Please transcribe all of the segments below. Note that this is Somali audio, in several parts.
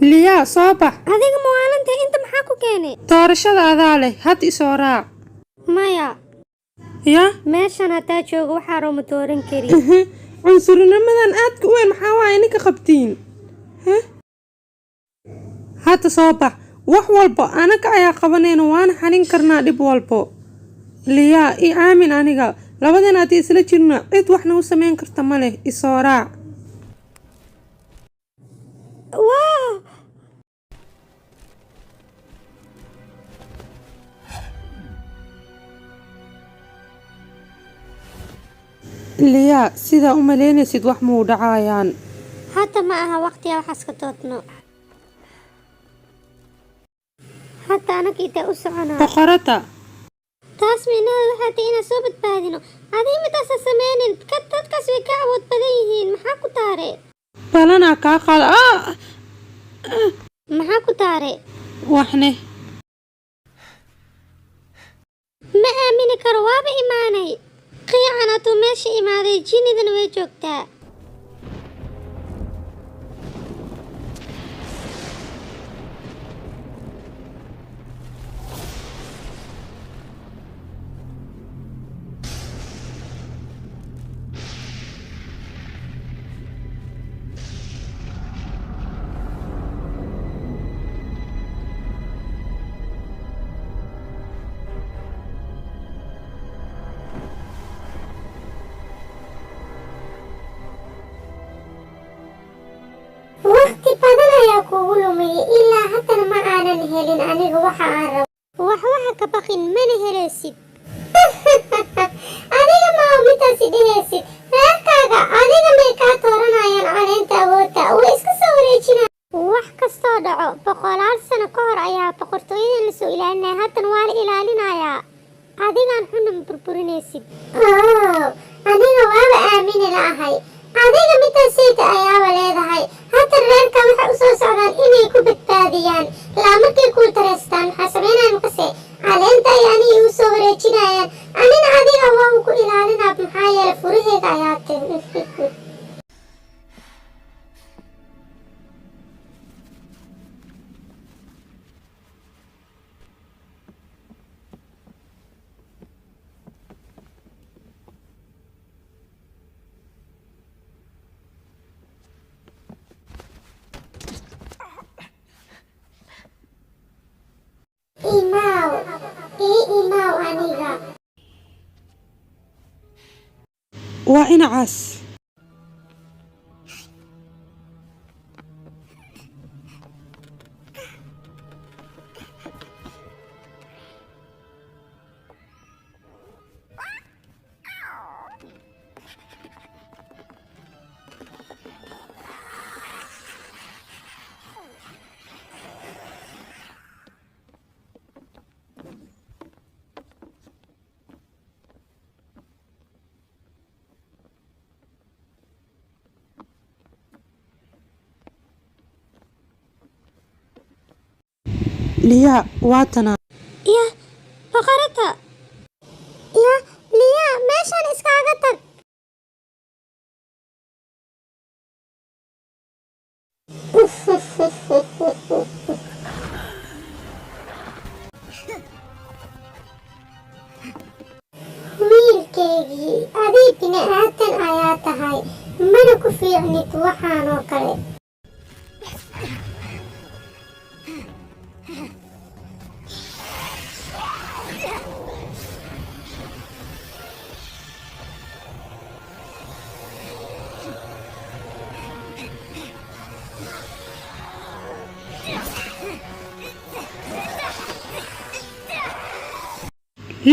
liyaa soo bax. adiga mawaalanta inta maxaa ku keenay doorashada adaa leh had isoo raac. maya ya meeshan hadaa joogo waxaa rooma dooran kari cunsurinimadan aadka u weyn maxaa waaye ninka qabtiin hadda soo bax wax walba anaga ayaa qabanayna waana xalin karnaa dhib walbo. liyaa i aamin aniga labadeen haddii isla jirno cid waxna u samayn karta ma leh isoo raac. wow liyaa sidaa u malaynaysid wax muu dhacayaan. hadda ma aha waqtiga waxaas ka doodno hadda anaga intaa u soconaa boqorada taas micnaheedu waxaa tahay inaan soo badbaadino adiga midaasa sameynin dadkaas way ka awood badan yihiin maxaa ku taare balanaa kaa qaada maxaa ku taare waxne ma aamini karo waaba imaanay qiican hadduu meesha imaaday jinnidana way joogtaa waqti badan ayaa kugu lumiyay ilaa haddana ma aanan helin aniga waxa aan rabo waxa ka baqin mana helaysid adiga ma midaasi dhehaysid reerkaaga adiga may kaa tooranayaan caleenta awoodda way iska soo wareejinaa wax kastoo dhaco boqolaal sano ka hor ayaa boqortooyadan lasoo ilaalinaya haddana waa la ilaalinayaa adigaan xuna ma burburinaysid aniga waaba aamini la'ahay adiga midaasayda ayaaba leedahay hadda reerka waxay u soo socdaan inay ku badbaadiyaan ilaa markay kuu tareystaan maxaa sameynaya makase caleenta ay aniga igu soo wareejinayaan anina adiga waa ku ilaalinaa maxaa yeele furaheeda ayaa tahay imaw aniga waa inacaas liyaa waatana ya boqorada ya liyaa meeshaan iskaaga tag wiilkeygii adii bini aadan ayaa tahay mana ku fiicnid waxaan oo kale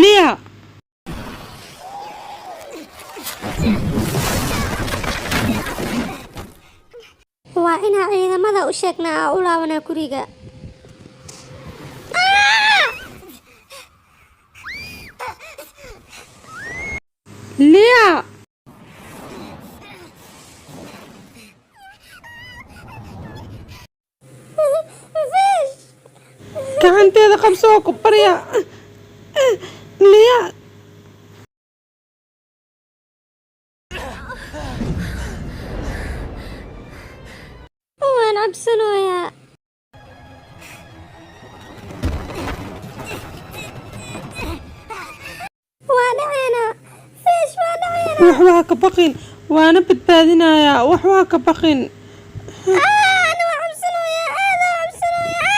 liyaa waa inaa ciidamada u sheegnaa oo u laabanaa guriga liyaa gacanteeda qabso oo ku barya liyaa waan cabsanayaa وحوها كبقين وانا بدبادينايا وحوها كبقين أنا وعمسنويا هذا وعمسنويا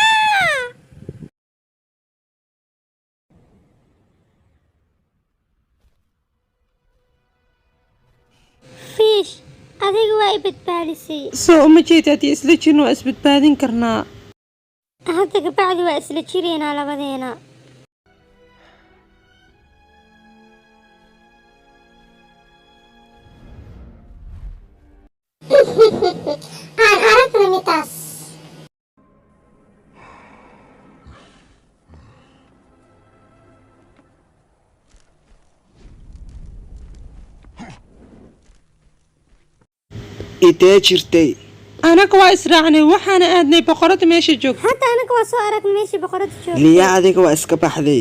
فيش أديك واي بدباديسي سو ما جيت أتي إسلجين وأسبدبادين كرنا هدك بعد واسلا جيرينا لبدينا aan aragna midaas intee jirtay anaga waa israacnay waxaana aadnay boqorada meesha joog hadda anaga waa soo aragna meeshii boqorada joogtay liya adiga waa iska baxday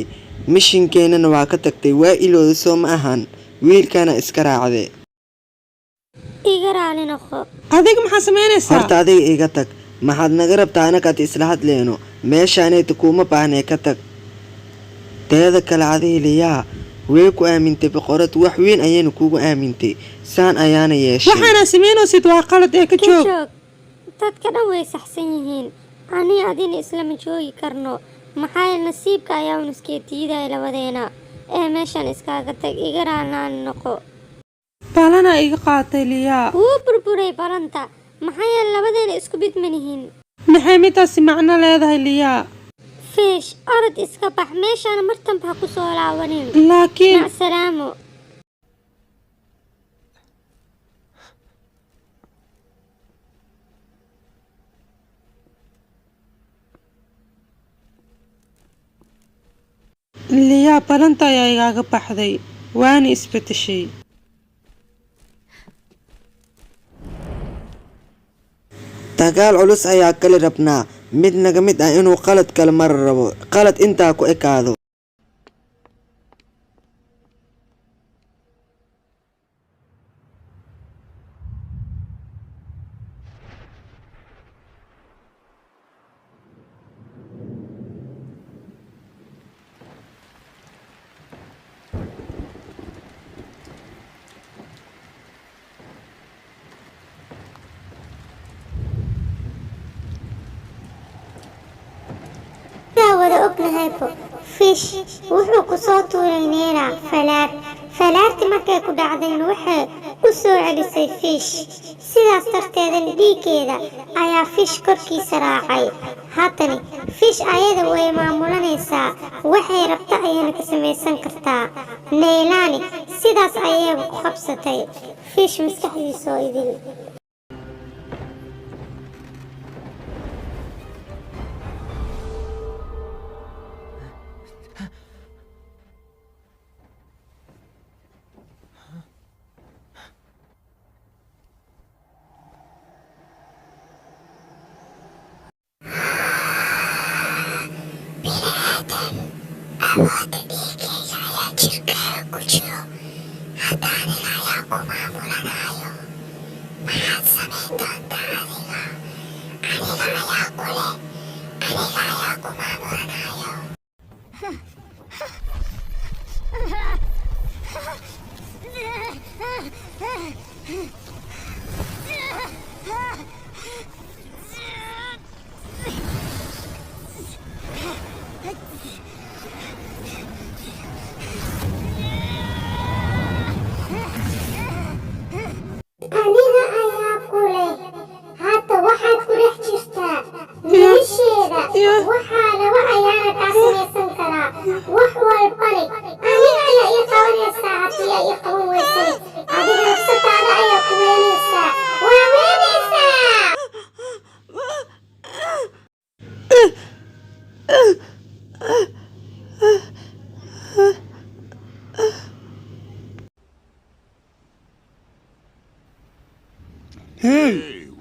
mishinkeenana waa ka tagtay waa ilooda soo ma ahan wiilkana iska raacday iga raali noqo adiga maxaa samaynaysaa horta adiga iga tag maxaad naga rabtaa anagaad isla hadleyno meeshaanayta kuuma baahnee ka tag teeda kale adiga liyaa way ku aamintay boqorad wax weyn ayayna kugu aamintay saan ayaana yeeshay waxaana samaynaysid waa qalad ee ka joog dadka dhan way saxsan yihiin ani adina islama joogi karno maxaa nasiibka ayaa uniskeetiiday labadeena ee meeshan iskaaga tag iga raalaan noqo balana iga qaatay liyaa wuu burburay balanta maxaa labadeena isku bidmanihiin maxay midaasi macno leedahay liyaa fish orod iska bax meeshaan martanba ku soo laawanin laakiin mac salaamo liyaa balanta ayaa igaaga baxday waana isbedeshay dagaal culus ayaa kali rabnaa mid naga mid ah inuu qalad kale mar rabo qalad intaa ku ekaado wada ognahaybo fish wuxuu ku soo tuuray neera falaarti markay ku dhacdayna waxay u soo celisay fish sidaas darteedana dhiiggeeda ayaa fish korkiisa raacay haddana fish ayada way maamulanaysaa waxay rabta ayayna ka samaysan kartaa neylaani sidaas ayay ku qabsatay fish maskaxdiisa oo idin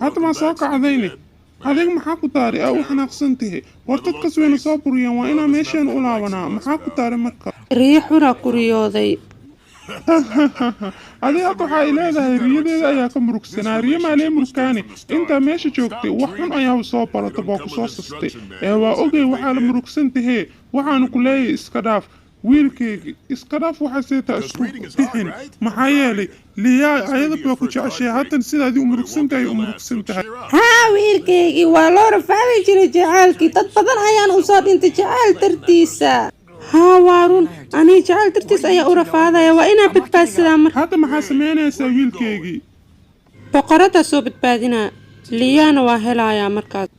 hadda maa soo kacdayne adiga maxaa ku taari aa u xanaaqsantahay war dadkas wayna soo buriyaan waa inaa meesheen u laabanaa maxaa ku taari marka riixuna ku riyooday adiga hadda waxaa leedahay riyadeeda ayaa ka murugsanaa riyo maalee murugkaani intaa meesha joogtay wax xun ayaa soo barata baa ku soo sastay waa ogay waxaa la murugsan tahee waxaanu ku leeyahay iska dhaaf wiilkaygi iska dhaaf waxaaseetaa isku bixin maxaa yeelay liyaa ayada baa ku jeceshay haatan sidaadii u murugsantahay u murugsan tahay haa wiilkaygii waa loo rafaadi jiray jacaylkii dad badan ayaan usoo dhintay jacayl dartiisa haa waa run aniga jacayl dartiis ayaa u rafaadaya waa inaa badbaadsadaa mar hadda maxaa samaynaysaa wiilkaygii boqoradaa soo badbaadinaa liyaana waa helayaa markaas